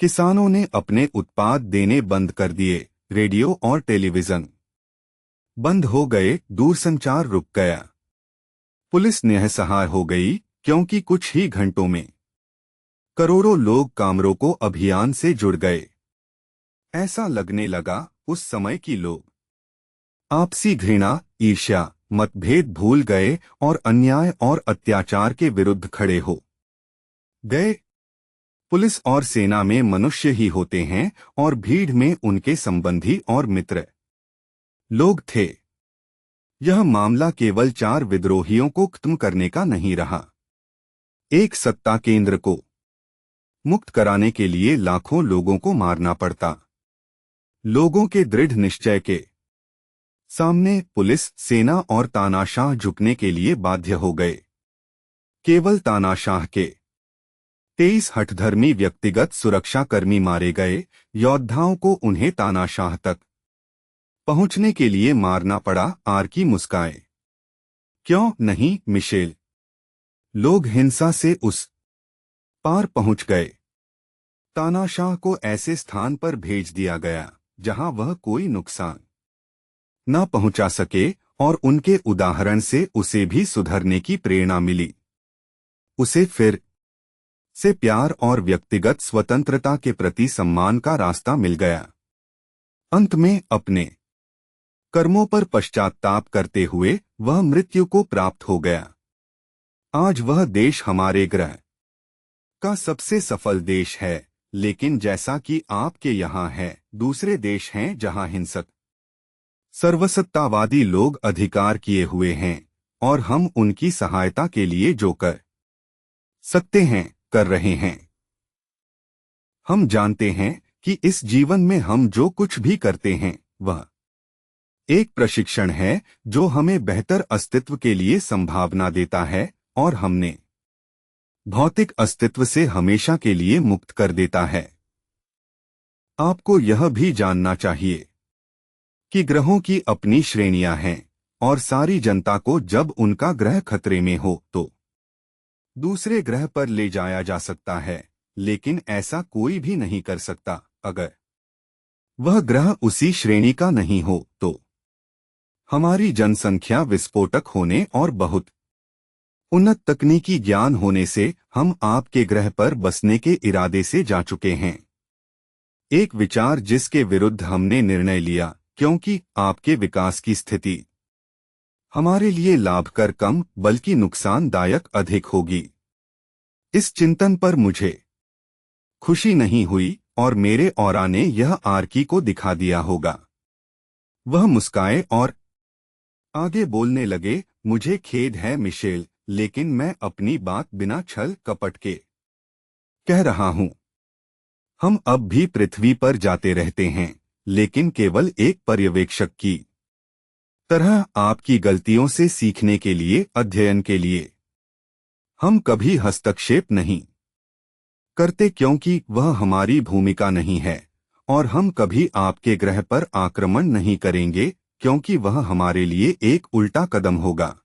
किसानों ने अपने उत्पाद देने बंद कर दिए, रेडियो और टेलीविजन बंद हो गए, दूरसंचार रुक गया। पुलिस निस्सहाय हो गई क्योंकि कुछ ही घंटों में करोड़ों लोग कामरों अभियान से जुड़ गए। ऐसा लगने लगा उस समय की लोग आपसी घृणा, ईर्ष्या, मतभेद भूल गए और अन्याय और अत्याचार के विरुद्ध खड़े हो गए। पुलिस और सेना में मनुष्य ही होते हैं और भीड़ में उनके संबंधी और मित्र लोग थे। यह मामला केवल 4 विद्रोहियों को खत्म करने का नहीं रहा। एक सत्ता केंद्र को मुक्त कराने के लिए लाखों लोगों को मारना पड़ता। लोगों के दृढ़ निश्चय के सामने पुलिस, सेना और तानाशाह झुकने के लिए बाध्य हो गए। केवल तानाशाह के 23 हठधर्मी व्यक्तिगत सुरक्षाकर्मी मारे गए। योद्धाओं को उन्हें तानाशाह तक पहुंचने के लिए मारना पड़ा। आर्की मुस्काए। क्यों नहीं मिशेल? लोग हिंसा से उस पार पहुंच गए। तानाशाह को ऐसे स्थान पर भेज दिया गया जहां वह कोई नुकसान न पहुंचा सके और उनके उदाहरण से उसे भी सुधरने की प्रेरणा मिली। उसे फिर से प्यार और व्यक्तिगत स्वतंत्रता के प्रति सम्मान का रास्ता मिल गया। अंत में अपने कर्मों पर पश्चाताप करते हुए वह मृत्यु को प्राप्त हो गया। आज वह देश हमारे ग्रह का सबसे सफल देश है, लेकिन जैसा कि आपके यहाँ है, दूसरे देश हैं जहाँ हिंसक सर्वसत्तावादी लोग अधिकार किए हुए हैं और हम उनकी सहायता के लिए जो कर सकते हैं कर रहे हैं। हम जानते हैं कि इस जीवन में हम जो कुछ भी करते हैं वह एक प्रशिक्षण है जो हमें बेहतर अस्तित्व के लिए संभावना देता है और हमने भौतिक अस्तित्व से हमेशा के लिए मुक्त कर देता है। आपको यह भी जानना चाहिए कि ग्रहों की अपनी श्रेणियां हैं और सारी जनता को जब उनका ग्रह खतरे में हो तो दूसरे ग्रह पर ले जाया जा सकता है, लेकिन ऐसा कोई भी नहीं कर सकता अगर वह ग्रह उसी श्रेणी का नहीं हो तो। हमारी जनसंख्या विस्फोटक होने और बहुत उन्नत तकनीकी ज्ञान होने से हम आपके ग्रह पर बसने के इरादे से जा चुके हैं। एक विचार जिसके विरुद्ध हमने निर्णय लिया क्योंकि आपके विकास की स्थिति हमारे लिए लाभकर कम बल्कि नुकसानदायक अधिक होगी। इस चिंतन पर मुझे खुशी नहीं हुई और मेरे ऑरा ने यह आर्की को दिखा दिया होगा। वह मुस्काए और आगे बोलने लगे, मुझे खेद है मिशेल, लेकिन मैं अपनी बात बिना छल कपट के कह रहा हूं। हम अब भी पृथ्वी पर जाते रहते हैं, लेकिन केवल एक पर्यवेक्षक की तरह, आपकी गलतियों से सीखने के लिए, अध्ययन के लिए। हम कभी हस्तक्षेप नहीं करते क्योंकि वह हमारी भूमिका नहीं है, और हम कभी आपके ग्रह पर आक्रमण नहीं करेंगे क्योंकि वह हमारे लिए एक उल्टा कदम होगा।